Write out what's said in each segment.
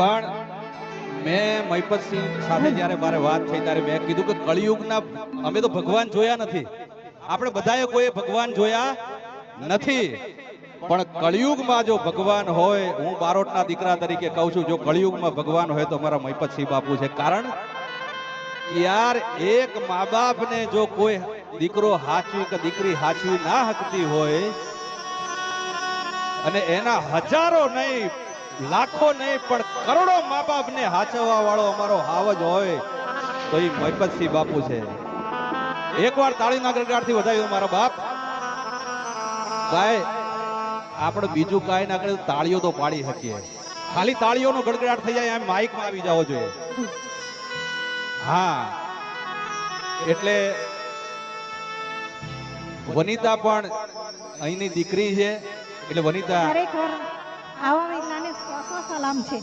પણ મેં મહિપતસિંહ સાથે જ્યારે મારે વાત થઈ ત્યારે મેં કીધું કે કળિયુગના અમે તો ભગવાન જોયા નથી, આપણે બધાએ કોઈ ભગવાન જોયા નથી, પણ કળિયુગમાં જો ભગવાન હોય, હું બારોટના દીકરા તરીકે કહું છું, જો કળિયુગમાં ભગવાન હોય તો અમારા મહિપતસિંહ બાપુ છે. કારણ કે યાર એક મા બાપને જો કોઈ દીકરો હાચવી કે દીકરી હાચવી ના શકતી હોય અને એના હજારો નહીં, લાખો નહીં, પણ કરોડો મા બાપને હાચવવા વાળો અમારો હાવજ હોય તો એ મહિપતસિંહ બાપુ છે. એકવાર તાળીના ગડગડાટથી વધાવ્યો મારા બાપ. ભાઈ આપણે બીજું કાંઈ ના કરે, તાળીઓ તો પાડી શકીએ, ખાલી તાળીઓનો ગડગડાટ થઈ જાય એમ માઇકમાં આવી જાવો જોઈએ. હા, એટલે વનિતા પણ અહીંની દીકરી છે. એટલે વનિતા ખરેખર આવા મહિલાને સો સલામ છે.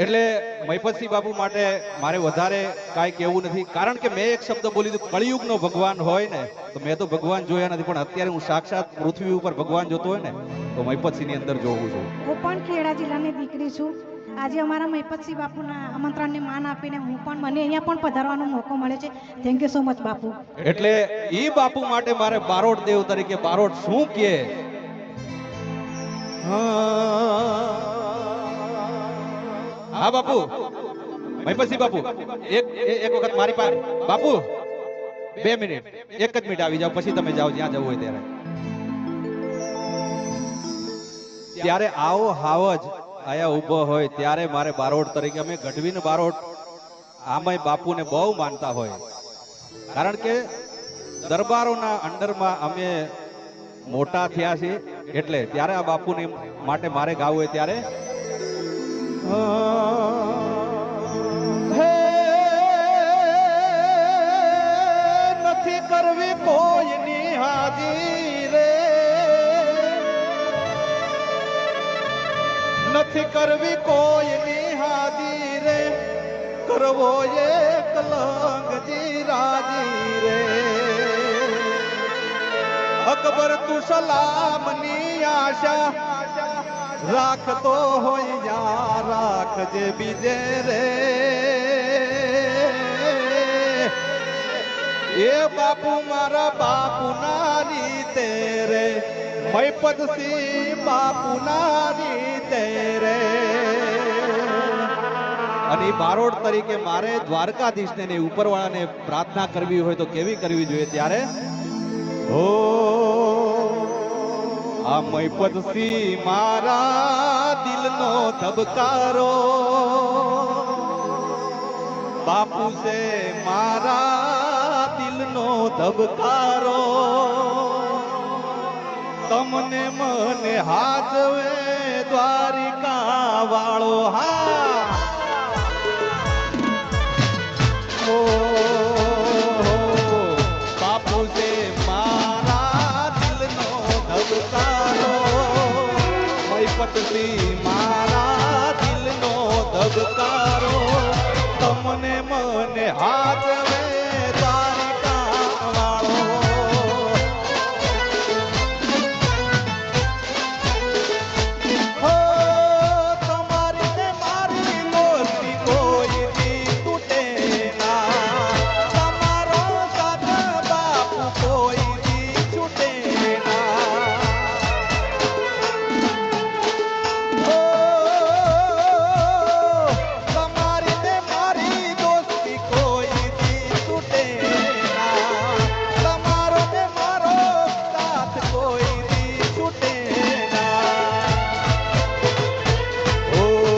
એટલે મહિપતસિંહ બાપુ માટે મારે વધારે કાંઈ કહેવું નથી, કારણ કે મેં એક શબ્દ બોલી દીધું, કળિયુગનો ભગવાન હોય ને તો મેં તો ભગવાન જોયા નથી, પણ અત્યારે હું સાક્ષાત પૃથ્વી ઉપર ભગવાન જોતો હોય ને તો મહિપતસિંહની અંદર જોઉં છું. હું પણ ખેડા જિલ્લાની દીકરી છું. આજે અમારા મહિપતસિંહ બાપુના આમંત્રણને માન આપીને હું પણ મને અહીંયા પણ પધારવાનો મોકો મળે છે. થેન્ક યુ સો મચ બાપુ. એટલે ઈ બાપુ માટે મારે બારોટ દેવ તરીકે બારોટ શું કહે. હા બાપુ, મહિપતસિંહ બાપુ એક વખત મારી પાસે બાપુ 2 મિનિટ, 1 જ મિનિટ આવી જાવ, પછી તમે જાઓ જ્યાં જવું હોય ત્યારે. ત્યારે આવો હાવજ આયા ઊભો હોય ત્યારે મારે બારોટ તરીકે, અમે ગઢવીને બારોટ આમાંય બાપુને બહુ માનતા હોય, કારણ કે દરબારોના અંડરમાં અમે મોટા થયા છીએ. એટલે ત્યારે આ બાપુને માટે મારે ગાવું હોય ત્યારે નથી કરવી કોઈની હાજી રે, નથી કરવી કોઈની હાજી રે, કરવો એક લંગજી રાજી રે. અકબર તું સલામની આશા રાખતો હોય યા રાખજે બીજે રે. એ બાપુ મારા બાપુના રીતે રે, મહિપતસિંહ બાપુના રીતે રે. અને બારોટ તરીકે મારે દ્વારકાધીશને ને ઉપરવાળાને પ્રાર્થના કરવી હોય તો કેવી કરવી જોઈએ ત્યારે ઓ આ મહિપતસિંહ મારા દિલનો ધબકારો, બાપુ છે મારા દિલનો ધબકારો, તમને મને હાજવે દ્વારિકા